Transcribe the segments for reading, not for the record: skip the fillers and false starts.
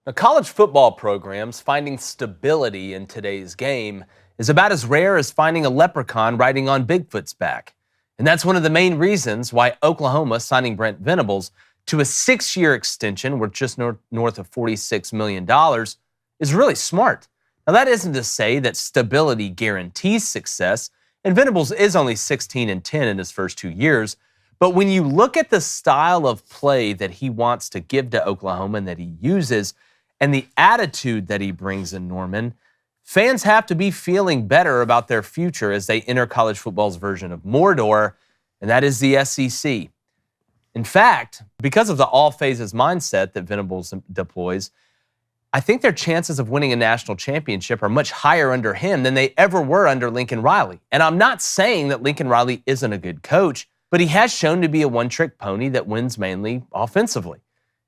Now, college football programs finding stability in today's game is about as rare as finding a leprechaun riding on Bigfoot's back. And that's one of the main reasons why Oklahoma signing Brent Venables to a 6-year extension worth just north of $46 million is really smart. Now, that isn't to say that stability guarantees success, and Venables is only 16-10 in his first 2 years. But when you look at the style of play that he wants to give to Oklahoma and that he uses, and the attitude that he brings in Norman, fans have to be feeling better about their future as they enter college football's version of Mordor, and that is the SEC. In fact, because of the all phases mindset that Venables deploys, I think their chances of winning a national championship are much higher under him than they ever were under Lincoln Riley. And I'm not saying that Lincoln Riley isn't a good coach, but he has shown to be a one-trick pony that wins mainly offensively.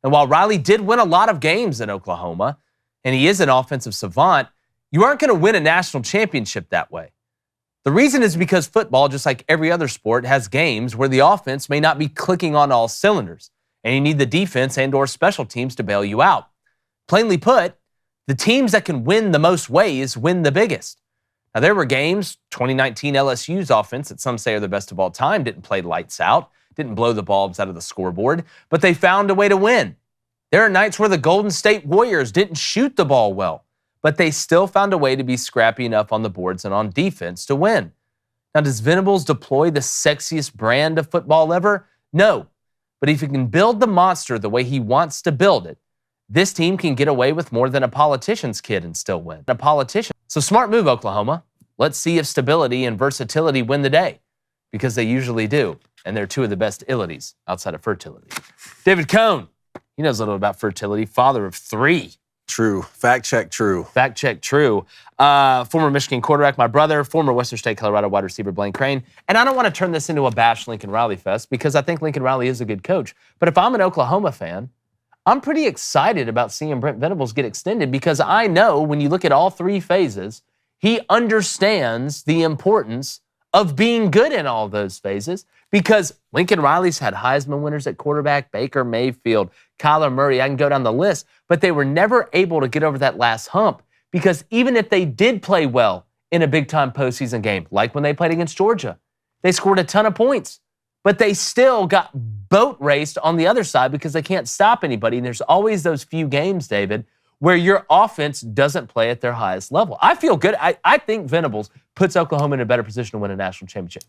And while Riley did win a lot of games in Oklahoma, and he is an offensive savant, you aren't going to win a national championship that way. The reason is because football, just like every other sport, has games where the offense may not be clicking on all cylinders, and you need the defense and/or special teams to bail you out. Plainly put, the teams that can win the most ways win the biggest. Now, there were games, 2019 LSU's offense that some say are the best of all time, didn't play lights out, didn't blow the bulbs out of the scoreboard, but they found a way to win. There are nights where the Golden State Warriors didn't shoot the ball well, but they still found a way to be scrappy enough on the boards and on defense to win. Now, does Venables deploy the sexiest brand of football ever? No. But if he can build the monster the way he wants to build it, this team can get away with more than a politician's kid and still win. A politician. So smart move, Oklahoma. Let's see if stability and versatility win the day, because they usually do. And they're two of the best illities outside of fertility. David Cohn, he knows a little about fertility, father of 3. True. Fact check true. Fact check true. Former Michigan quarterback, my brother, former Western State, Colorado wide receiver, Brent Crain. And I don't want to turn this into a bash Lincoln Riley fest because I think Lincoln Riley is a good coach. But if I'm an Oklahoma fan, I'm pretty excited about seeing Brent Venables get extended because I know when you look at all 3 phases, he understands the importance of being good in all those phases because Lincoln Riley's had Heisman winners at quarterback, Baker Mayfield, Kyler Murray, I can go down the list, but they were never able to get over that last hump because even if they did play well in a big-time postseason game, like when they played against Georgia, they scored a ton of points, but they still got boat raced on the other side because they can't stop anybody. And there's always those few games, David, where your offense doesn't play at their highest level. I feel good. I think Venables puts Oklahoma in a better position to win a national championship.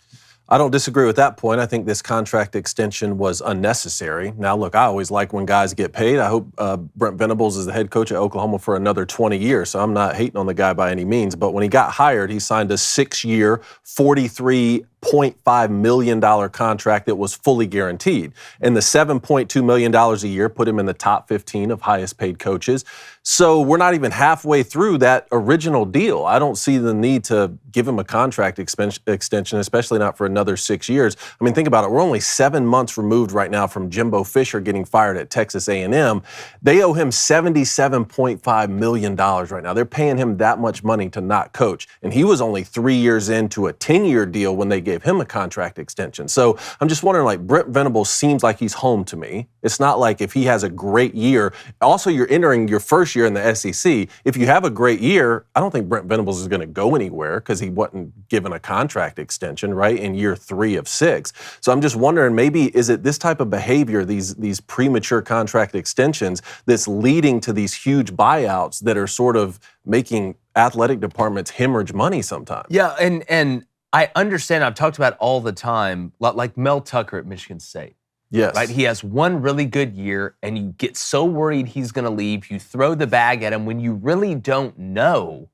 I don't disagree with that point. I think this contract extension was unnecessary. Now, look, I always like when guys get paid. I hope Brent Venables is the head coach at Oklahoma for another 20 years, so I'm not hating on the guy by any means. But when he got hired, he signed a 6-year, $43.5 million contract that was fully guaranteed. And the $7.2 million a year put him in the top 15 of highest paid coaches. So we're not even halfway through that original deal. I don't see the need to give him a contract extension, especially not for another 6 years. I mean, think about it. We're only 7 months removed right now from Jimbo Fisher getting fired at Texas A&M. They owe him $77.5 million right now. They're paying him that much money to not coach. And he was only 3 years into a 10-year deal when they gave him a contract extension. So I'm just wondering, like, Brent Venables seems like he's home to me. It's not like if he has a great year. Also, you're entering your first year in the SEC. If you have a great year, I don't think Brent Venables is going to go anywhere because he wasn't given a contract extension, right, in year 3 of 6. So I'm just wondering, maybe is it this type of behavior, these premature contract extensions, that's leading to these huge buyouts that are sort of making athletic departments hemorrhage money sometimes? Yeah, and I understand. I've talked about all the time, like Mel Tucker at Michigan State. Yes. Right? He has one really good year, and you get so worried he's going to leave. You throw the bag at him when you really don't know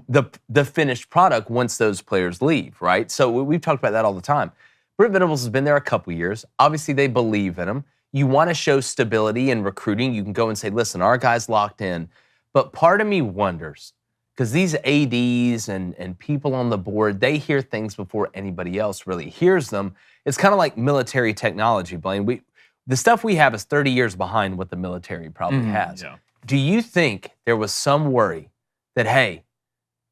the finished product once those players leave, right? So we've talked about that all the time. Brent Venables has been there a couple years. Obviously, they believe in him. You want to show stability in recruiting. You can go and say, listen, our guy's locked in. But part of me wonders, because these ADs and people on the board, they hear things before anybody else really hears them. It's kind of like military technology, Blaine. The stuff we have is 30 years behind what the military probably has. Yeah. Do you think there was some worry that, hey,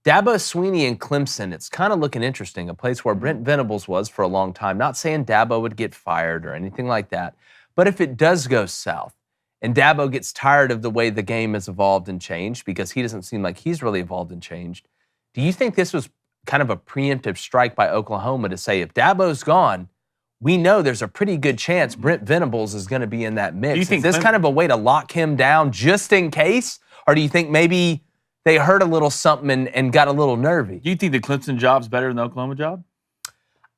Dabo Swinney and Clemson, it's kind of looking interesting, a place where Brent Venables was for a long time. Not saying Dabo would get fired or anything like that, but if it does go south, and Dabo gets tired of the way the game has evolved and changed because he doesn't seem like he's really evolved and changed. Do you think this was kind of a preemptive strike by Oklahoma to say, if Dabo's gone, we know there's a pretty good chance Brent Venables is going to be in that mix? Do you think is this kind of a way to lock him down just in case? Or do you think maybe they heard a little something and got a little nervy? Do you think the Clemson job's better than the Oklahoma job?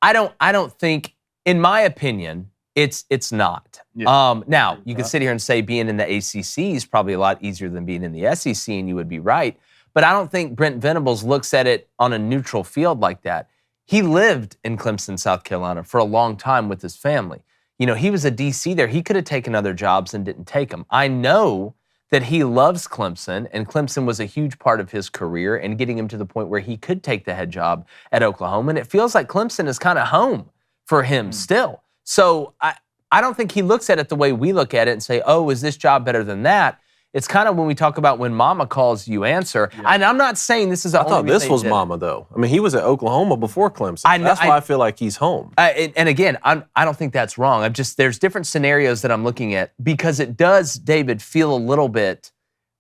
I don't think, in my opinion, it's not. Yeah. Now, you could sit here and say being in the ACC is probably a lot easier than being in the SEC, and you would be right. But I don't think Brent Venables looks at it on a neutral field like that. He lived in Clemson, South Carolina for a long time with his family. You know, he was a DC there. He could have taken other jobs and didn't take them. I know that he loves Clemson, and Clemson was a huge part of his career and getting him to the point where he could take the head job at Oklahoma. And it feels like Clemson is kind of home for him still. So I don't think he looks at it the way we look at it and say, oh, is this job better than that? It's kind of when we talk about when mama calls, you answer. Yeah. And I'm not saying this is the I thought this was mama, though. I mean, he was at Oklahoma before Clemson. That's why I feel like he's home. And again, I don't think that's wrong. There's different scenarios that I'm looking at because it does, David, feel a little bit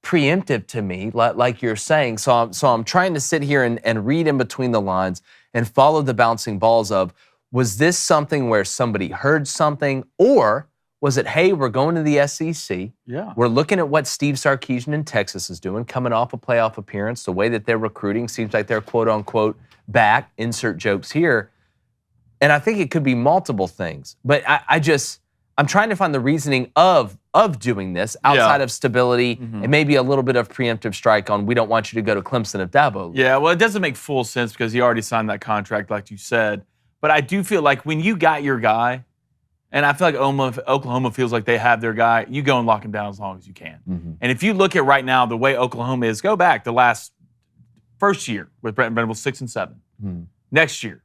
preemptive to me, like you're saying. So I'm trying to sit here and read in between the lines and follow the bouncing balls of, was this something where somebody heard something, or was it, hey, we're going to the SEC. Yeah. We're looking at what Steve Sarkisian in Texas is doing, coming off a playoff appearance. The way that they're recruiting seems like they're quote-unquote back, insert jokes here. And I think it could be multiple things. But I'm trying to find the reasoning of doing this outside of stability and maybe a little bit of preemptive strike on, we don't want you to go to Clemson if Dabo. Yeah, well, it doesn't make full sense because he already signed that contract like you said. But I do feel like when you got your guy, and I feel like Oklahoma feels like they have their guy, you go and lock him down as long as you can. And if you look at right now, the way Oklahoma is, go back the first year with Brent Venables, 6-7. Next year,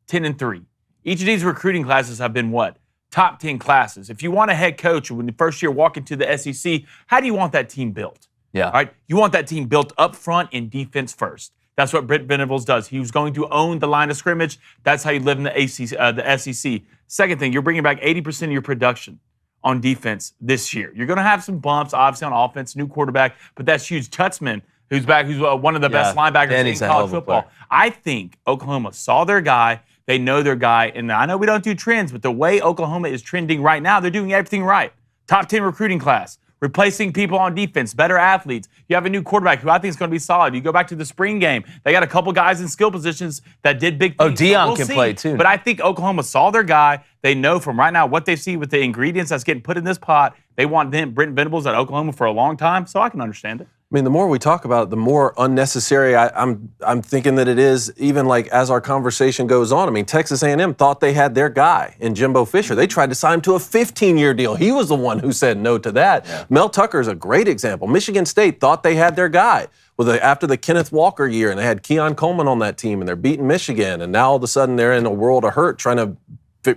10-3. Each of these recruiting classes have been what? Top 10 classes. If you want a head coach when the first year walk into the SEC, how do you want that team built? Yeah. All right? You want that team built up front and defense first. That's what Brent Venables does. He was going to own the line of scrimmage. That's how you live in the SEC. Second thing, you're bringing back 80% of your production on defense this year. You're going to have some bumps, obviously, on offense, new quarterback, but that's huge. Tutzman, who's back, who's one of the best linebackers in college football. I think Oklahoma saw their guy. They know their guy. And I know we don't do trends, but the way Oklahoma is trending right now, they're doing everything right. Top 10 recruiting class. Replacing people on defense, better athletes. You have a new quarterback who I think is going to be solid. You go back to the spring game. They got a couple guys in skill positions that did big things. Oh, Dion can play too. But I think Oklahoma saw their guy. They know from right now what they see with the ingredients that's getting put in this pot. They want Brent Venables at Oklahoma for a long time, so I can understand it. I mean, the more we talk about it, the more unnecessary I'm thinking that it is, even like as our conversation goes on. I mean, Texas A&M thought they had their guy in Jimbo Fisher. They tried to sign him to a 15-year deal. He was the one who said no to that. Yeah. Mel Tucker is a great example. Michigan State thought they had their guy after the Kenneth Walker year, and they had Keon Coleman on that team, and they're beating Michigan, and now all of a sudden they're in a world of hurt trying to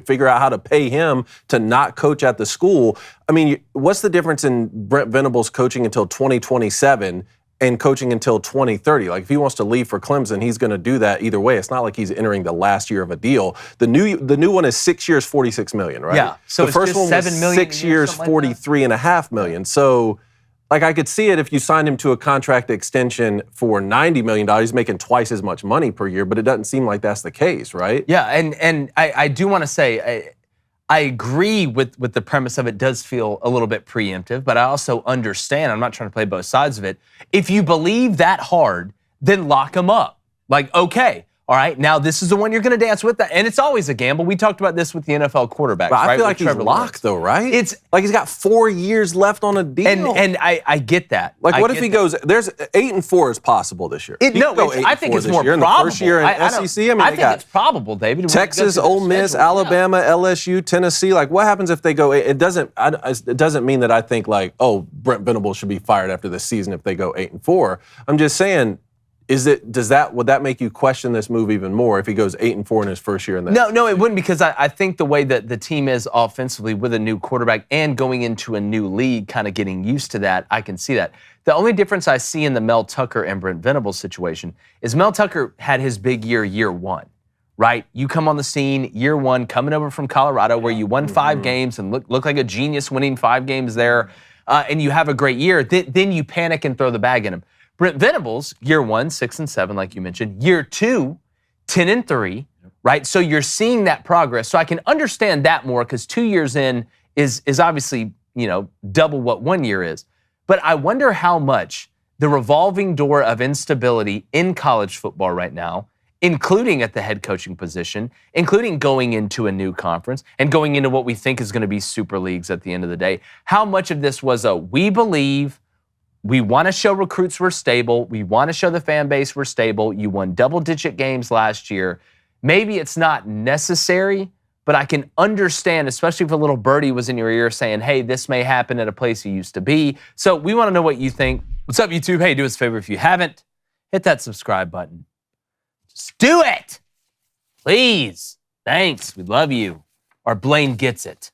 figure out how to pay him to not coach at the school. I mean, what's the difference in Brent Venables coaching until 2027 and coaching until 2030? Like, if he wants to leave for Clemson, he's going to do that either way. It's not like he's entering the last year of a deal. The new one is 6 years, $46 million, right? Yeah. So the first one was 6 years, $43.5 million. So, like, I could see it if you signed him to a contract extension for $90 million. He's making twice as much money per year, but it doesn't seem like that's the case, right? Yeah, and I do want to say, I agree with the premise of it does feel a little bit preemptive, but I also understand, I'm not trying to play both sides of it. If you believe that hard, then lock him up. Like, okay, all right, now this is the one you're going to dance with. And it's always a gamble. We talked about this with the NFL quarterbacks, but I right? feel like he's locked, though, right? It's like he's got 4 years left on a deal. And I get that. Like, what if he goes, there's 8-4 is possible this year. I think it's more probable. In the first year in SEC, I think it's probable, David. Texas, Ole Miss, Alabama, LSU, Tennessee. Like, what happens if they go, it doesn't mean that I think, like, oh, Brent Venables should be fired after this season if they go 8-4. I'm just saying, would that make you question this move even more if he goes 8-4 in his first year in that? No, it wouldn't, because I think the way that the team is offensively with a new quarterback and going into a new league, kind of getting used to that, I can see that. The only difference I see in the Mel Tucker and Brent Venables situation is Mel Tucker had his big year one, right? You come on the scene, year one, coming over from Colorado where you won 5 games and look like a genius winning 5 games there. and you have a great year, then you panic and throw the bag in them. Brent Venables, year 1, 6-7, like you mentioned. Year 2, 10-3, right? So you're seeing that progress. So I can understand that more because 2 years in is obviously, double what 1 year is. But I wonder how much the revolving door of instability in college football right now, including at the head coaching position, including going into a new conference and going into what we think is going to be super leagues at the end of the day, how much of this was we believe, we want to show recruits we're stable, we want to show the fan base we're stable, you won double-digit games last year. Maybe it's not necessary, but I can understand, especially if a little birdie was in your ear saying, hey, this may happen at a place you used to be. So we want to know what you think. What's up, YouTube? Hey, do us a favor if you haven't, hit that subscribe button. Just do it. Please. Thanks. We love you. Our Blaine gets it.